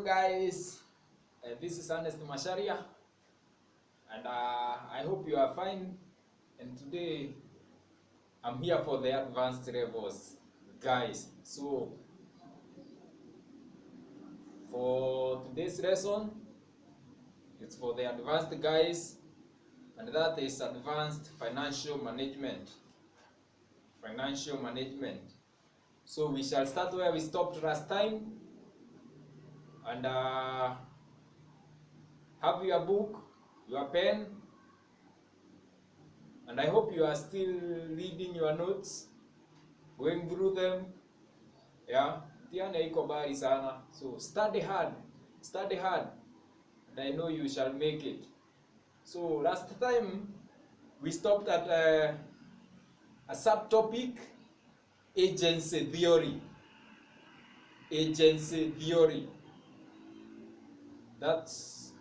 guys, this is Ernest Masharia, and I hope you are fine. And today I'm here for the advanced levels, guys. So for today's lesson, it's for the advanced guys, and that is advanced financial management. Financial management. So we shall start where we stopped last time, and have your book, your pen, and I hope you are still reading your notes, going through them. Yeah, mtihani haiko mbali sana, so study hard, and I know you shall make it. So last time we stopped at a subtopic, agency theory. Agency theory. That's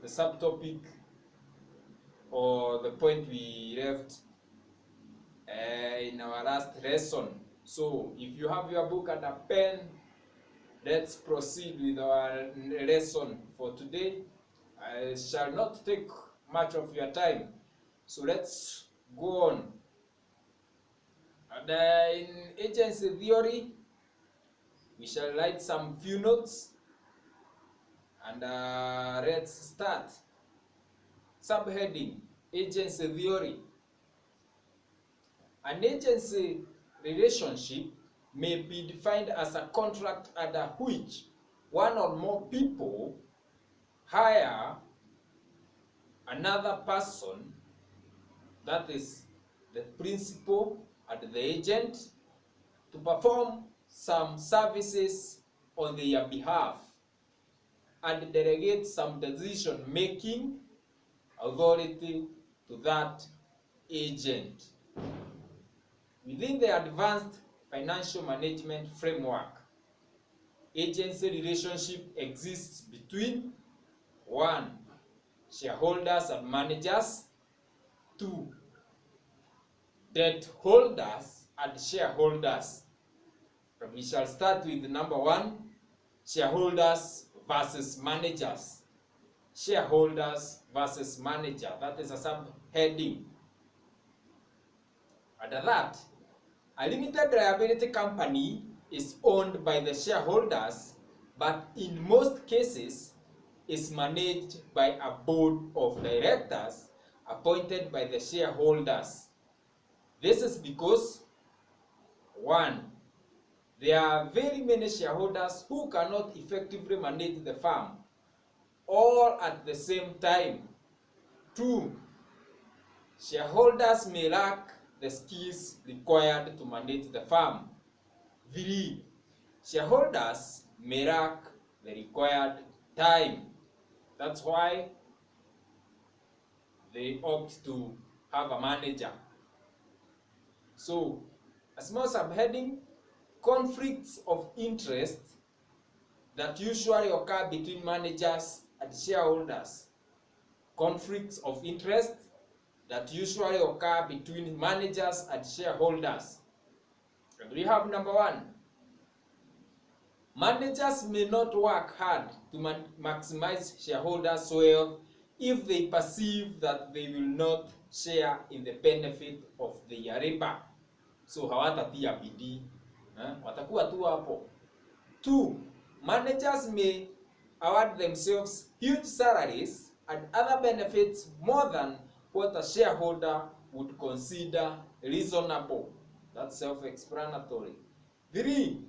the subtopic or the point we left in our last lesson. So if you have your book and a pen, let's proceed with our lesson for today. I shall not take much of your time, so let's go on. And in agency theory, we shall write some few notes, and let's start. Subheading: agency theory. An agency relationship may be defined as a contract under which one or more people hire another person, that is the principal and the agent, to perform some services on their behalf and delegate some decision-making authority to that agent. Within the advanced financial management framework, agency relationship exists between 1. Shareholders and managers, 2. Debt holders and shareholders. And we shall start with number 1, shareholders versus managers. Shareholders versus manager. That is a subheading. Under that, a limited liability company is owned by the shareholders, but in most cases is managed by a board of directors appointed by the shareholders. This is because 1. There are very many shareholders who cannot effectively manage the firm all at the same time. 2. Shareholders may lack the skills required to manage the firm. 3. Shareholders may lack the required time. That's why they opt to have a manager. So, a small subheading: conflicts of interest that usually occur between managers and shareholders. Conflicts of interest that usually occur between managers and shareholders. And we have number 1. Managers may not work hard to maximize shareholders' wealth if they perceive that they will not share in the benefit of their labor. So hawatatia bidii, watakuwa tu hapo. 2. Managers may award themselves huge salaries and other benefits more than what a shareholder would consider reasonable. That's self-explanatory. 3.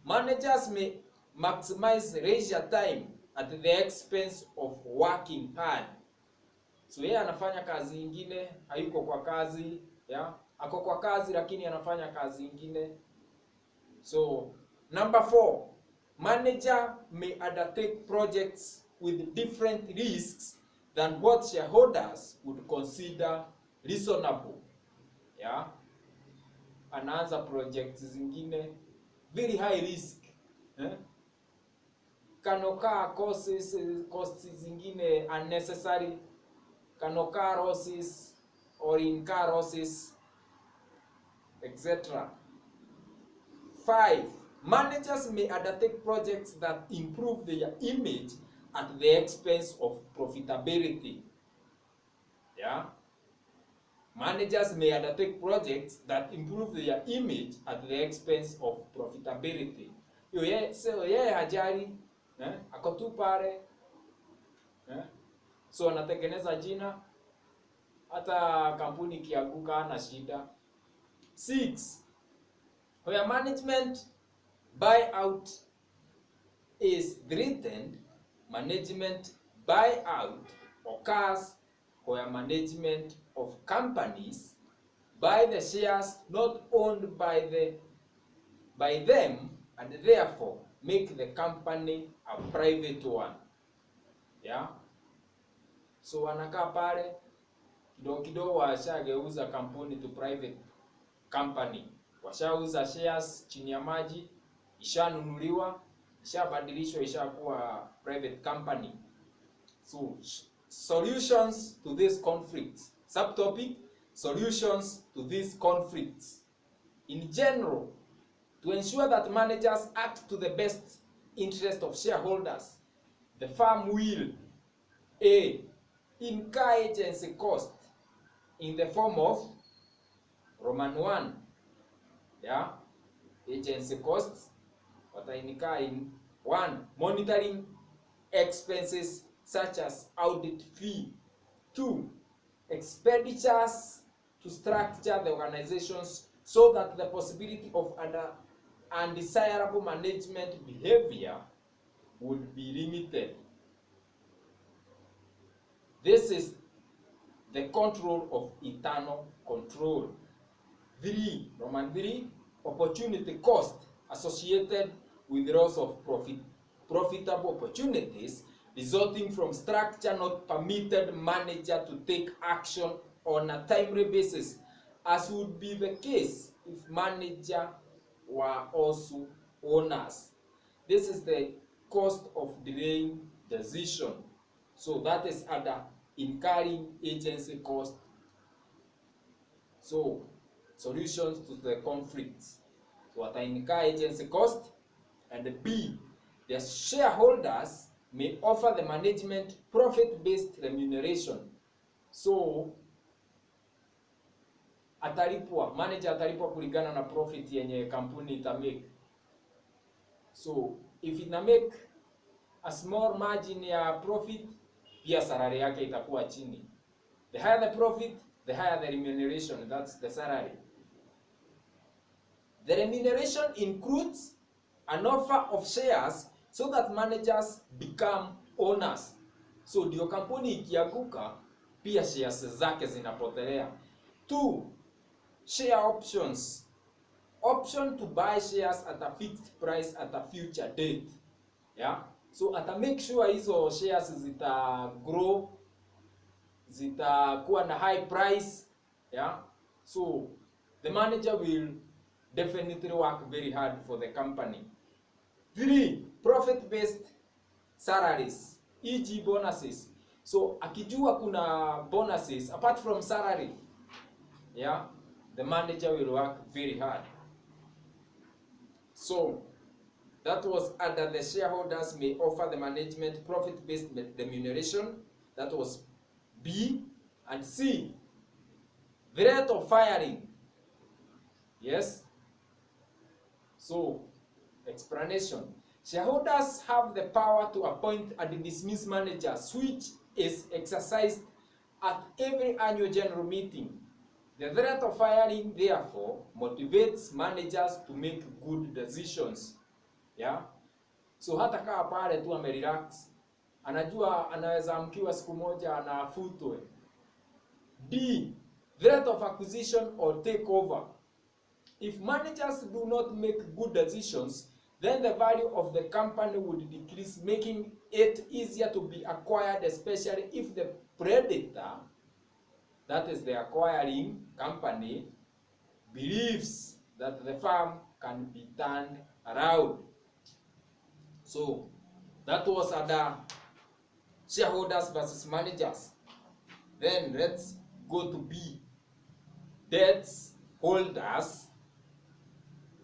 Managers may maximize leisure time at the expense of working hard. So yeye anafanya kazi ingine, hayuko kwa kazi, ako kwa kazi lakini anafanya kazi ingine. So number 4, manager may undertake projects with different risks than what shareholders would consider reasonable. Anaanza projects zingine very high risk. Kanoka costs zingine unnecessary. Kanoka losses or incur losses, etc. 5. Managers may undertake projects that improve their image at the expense of profitability. Yeah? Managers may undertake projects that improve their image at the expense of profitability. Yeye hajali, ako tu pale, so anatengeneza jina, hata kampuni ikianguka hana shida. 6. Where management buyout is threatened, management buyout occurs where management of companies buy the shares not owned by them and therefore make the company a private one. Yeah? So wanakaa pale kidogo kidogo washageuza kampuni to private company. Washauza shares chini ya maji, ishanunuliwa, ishabadilishwa, ishakuwa private company. So solutions to this conflict. Subtopic: solutions to these conflicts. In general, to ensure that managers act to the best interest of shareholders, the firm will: A. Incur agency cost in the form of Roman 1. Yeah, agency costs watainikaa in 1. Monitoring expenses such as audit fee. 2. Expenditures to structure the organizations so that the possibility of undesirable management behavior would be limited. This is the control of internal control. 3. Roman 3. Opportunity cost associated with loss of profitable opportunities resulting from structure not permitted manager to take action on a timely basis, as would be the case if manager were also owners. This is the cost of delaying decision. So that is under incurring agency cost. So solutions to the conflicts. So wata-incur agency cost. And B, the shareholders may offer the management profit-based remuneration. So manager atalipwa kulingana na profit yenye kampuni itamake. So if ina make a small margin ya profit, pia salary yake itakuwa chini. The higher the profit, the higher the remuneration, that's the salary. The remuneration includes an offer of shares so that managers become owners. So ndio kampuni ikianguka, pia shares zake zinapotelea. 2. Share options. Option to buy shares at a fixed price at a future date. Yeah? So ata make sure hizo shares zita grow, zitakuwa na high price. Yeah? So the manager will definitely work very hard for the company. 3. Profit-based salaries, e.g. bonuses. So akijua kuna bonuses apart from salary, yeah, the manager will work very hard. So that was under the shareholders may offer the management profit-based remuneration. That was B. And C, threat of firing. Yes. So explanation. Shareholders have the power to appoint and dismiss managers, which is exercised at every annual general meeting. The threat of firing, therefore, motivates managers to make good decisions. Yeah? So hata kaa pale tu amerelax, anajua anaweza amkiwa siku moja anafutwe. D. Threat of acquisition or takeover. If managers do not make good decisions, then the value of the company would decrease, making it easier to be acquired, especially if the predator, that is the acquiring company, believes that the firm can be turned around. So that was under shareholders versus managers. Then let's go to B. Debts holders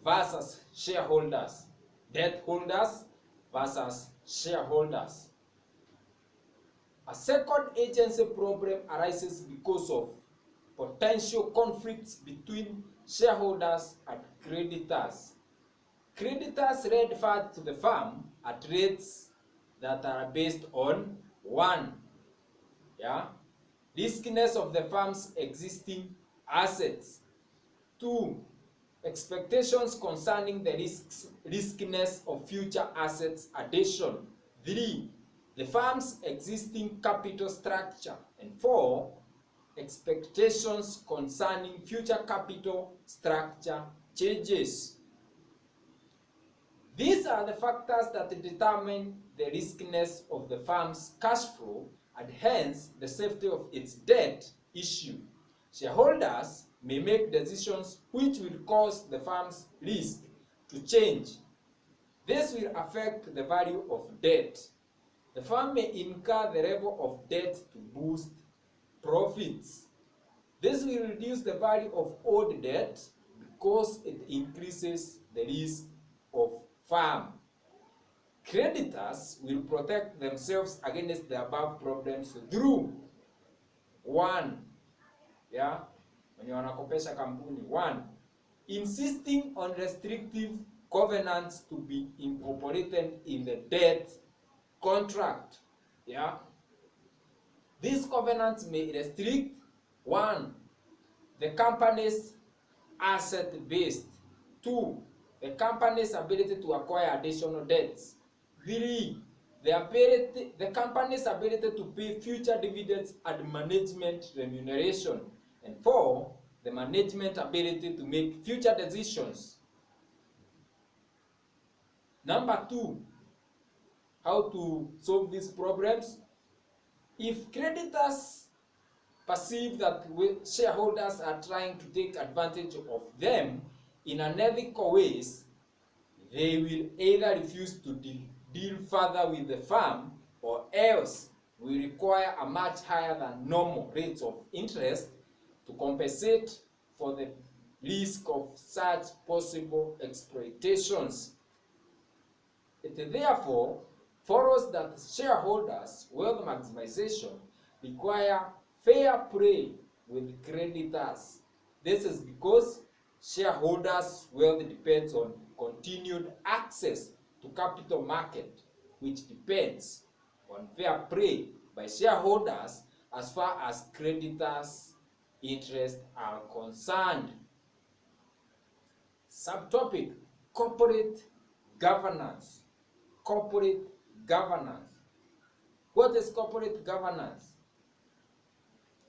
versus shareholders. debt holders versus shareholders. A second agency problem arises because of potential conflicts between shareholders and creditors. Creditors lend funds to the firm at rates that are based on 1. Riskiness of the firm's existing assets. 2. Expectations concerning the riskiness of future assets addition. 3. The firm's existing capital structure. And 4. Expectations concerning future capital structure changes. These are the factors that determine the riskiness of the firm's cash flow and hence the safety of its debt issue. Shareholders may make decisions which will cause the firm's risk to change. This will affect the value of debt. The firm may incur the level of debt to boost profits. This will reduce the value of owed debt because it increases the risk of firm. Creditors will protect themselves against the above problems through 1. Wenye wanakopesha kampuni. 1. Insisting on restrictive covenants to be incorporated in the debt contract. These covenants may restrict 1. The company's asset based. 2. The company's ability to acquire additional debts. 3. The company's ability to pay future dividends and management remuneration. And 4. The management ability to make future decisions. Number 2. How to solve these problems? If creditors perceive that shareholders are trying to take advantage of them in unethical ways, they will either refuse to deal further with the firm or else will require a much higher than normal rates of interest to compensate for the risk of such possible exploitations. It therefore follows that shareholders' wealth maximization require fair play with creditors. This is because shareholders' wealth depends on continued access to capital market, which depends on fair play by shareholders as far as creditors' interests are concerned. Subtopic: corporate governance. Corporate governance. What is corporate governance?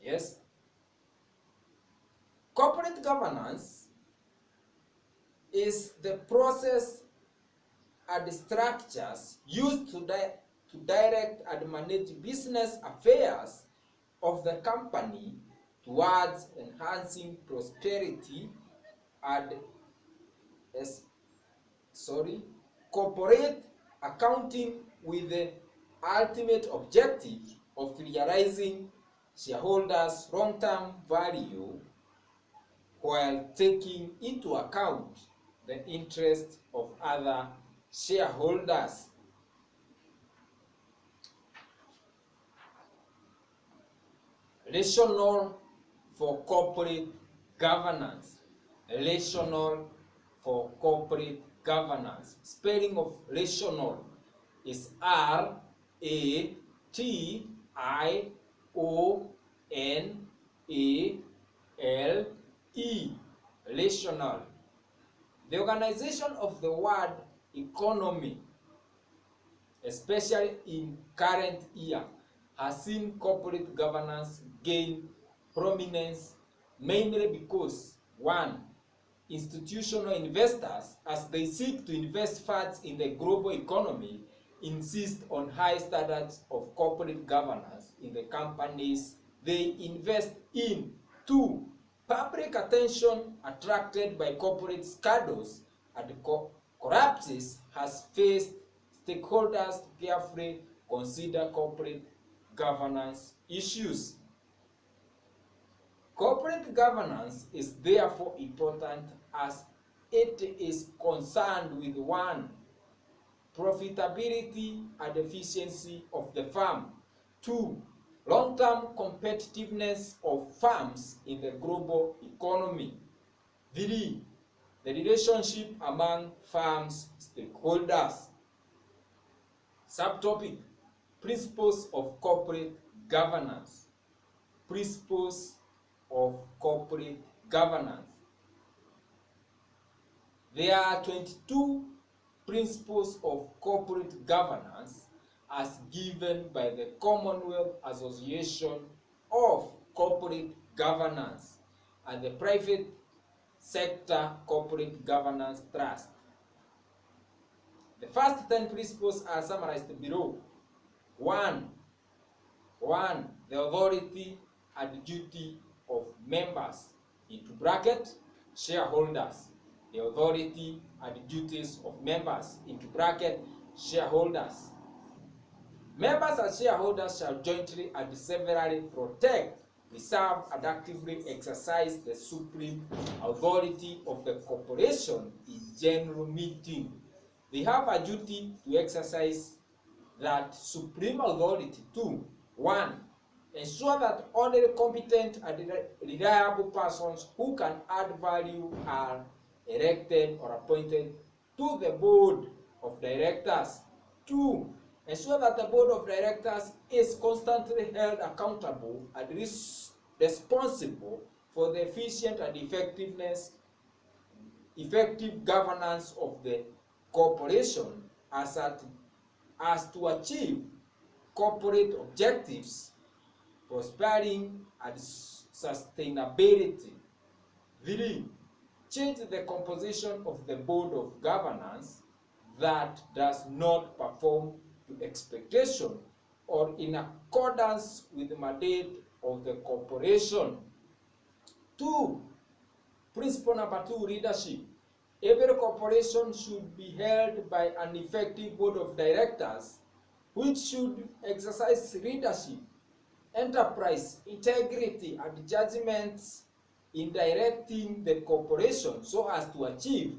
Yes. Corporate governance is the process and structures used to direct and manage business affairs of the company towards enhancing prosperity and corporate accounting with the ultimate objective of realizing shareholders' long-term value while taking into account the interest of other shareholders. Rationale for corporate governance. Rationale for corporate governance. Spelling of rationale is R-A-T-I-O-N-A-L-E. Rationale. The organization of the word economy, especially in current year, has seen corporate governance gain prominence mainly because 1. Institutional investors, as they seek to invest funds in the global economy, insist on high standards of corporate governance in the companies they invest in. 2. Public attention attracted by corporate scandals and corruptions has faced stakeholders to carefully consider corporate governance issues. Corporate governance is therefore important as it is concerned with 1. profitability and efficiency of the firm. 2. Long-term competitiveness of firms in the global economy. 3. The relationship among firms stakeholders. Subtopic: Principles of corporate governance. Principles of corporate governance. There are 22 principles of corporate governance as given by the Commonwealth Association of Corporate Governance and the Private Sector Corporate Governance Trust. The first 10 principles are summarized below. 1. The authority and duty of members, into bracket, shareholders. The authority and duties of members, into bracket, shareholders. Members and shareholders shall jointly and severally protect, preserve, and actively exercise the supreme authority of the corporation in general meeting. They have a duty to exercise that supreme authority to 1. Ensure that only competent and reliable persons who can add value are elected or appointed to the board of directors. 2. Ensure that the board of directors is constantly held accountable and responsible for the efficient and effective governance of the corporation as to achieve corporate objectives, prospering and sustainability. 3. Change the composition of the board of governance that does not perform to expectation or in accordance with the mandate of the corporation. 2. Principle number 2, leadership. Every corporation should be held by an effective board of directors which should exercise leadership, enterprise, integrity, and judgments in directing the corporation so as to achieve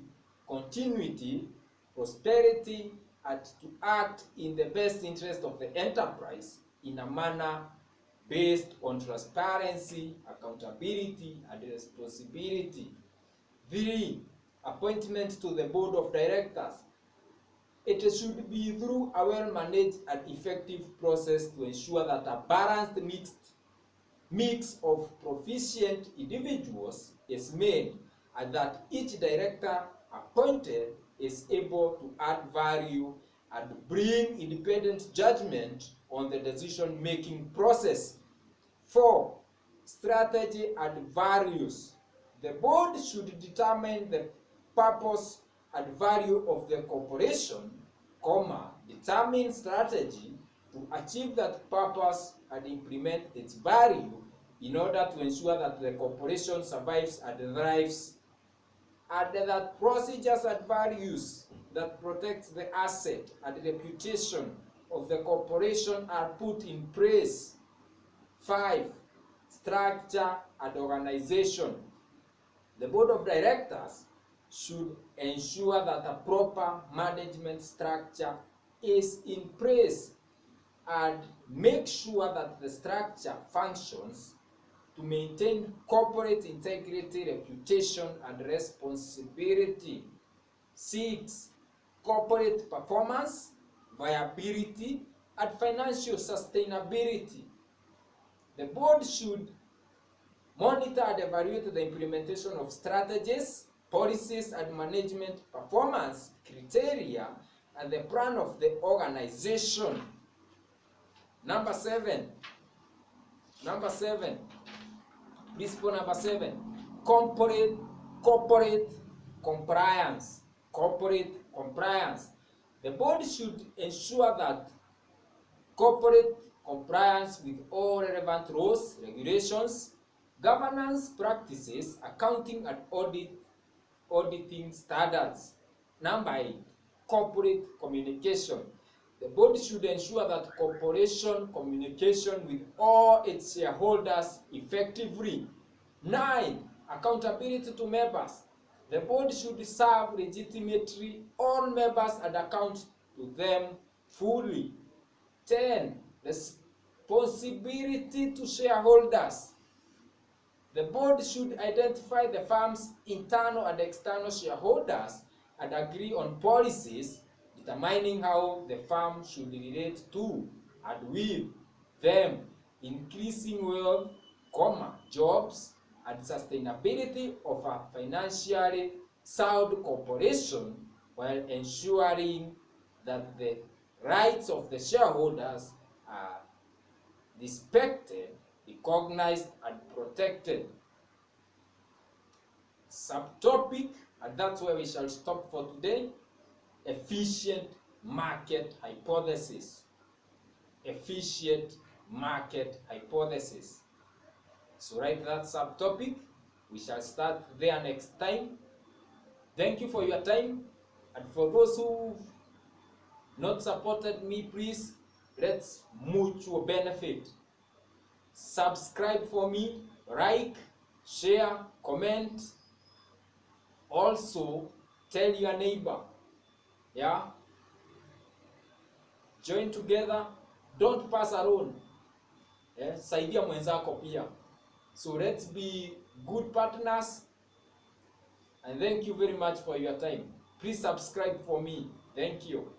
continuity, prosperity, and to act in the best interest of the enterprise in a manner based on transparency, accountability, and responsibility. 3. Appointment to the board of directors. It should be through a well-managed and effective process to ensure that a balanced mix of proficient individuals is made and that each director appointed is able to add value and bring independent judgment on the decision-making process. 4. Strategy and values. The board should determine the purpose and value of the corporation, determine strategy to achieve that purpose and implement its value in order to ensure that the corporation survives and thrives, and that procedures and values that protect the asset and reputation of the corporation are put in place. 5. Structure and organization. The board of directors should ensure that a proper management structure is in place and make sure that the structure functions to maintain corporate integrity, reputation, and responsibility. 6. Corporate performance, viability, and financial sustainability. The board should monitor and evaluate the implementation of strategies, policies, and management performance criteria and the plan of the organization. Number 7. Principle number 7. Corporate compliance. Corporate compliance. The board should ensure that corporate compliance with all relevant laws, regulations, governance practices, accounting and auditing standards. Number 8. Corporate communication. The board should ensure that corporation communication with all its shareholders effectively. 9. Accountability to members. The board should serve legitimately all members and account to them fully. 10. Responsibility to shareholders. The board should identify the firm's internal and external shareholders and agree on policies determining how the firm should relate to and with them, increasing wealth, jobs, and sustainability of a financially sound corporation, while ensuring that the rights of the shareholders are respected, recognized, and protected. Subtopic, and that's where we shall stop for today: efficient market hypothesis. Efficient market hypothesis. So write that subtopic. We shall start there next time. Thank you for your time, and for those who not supported me, please, let's mutual benefit. Subscribe for me, like, share, comment. Also tell your neighbor. Yeah, join together, don't pass alone. Yeah, saidia mwenzako pia. So let's be good partners, and thank you very much for your time. Please subscribe for me. Thank you.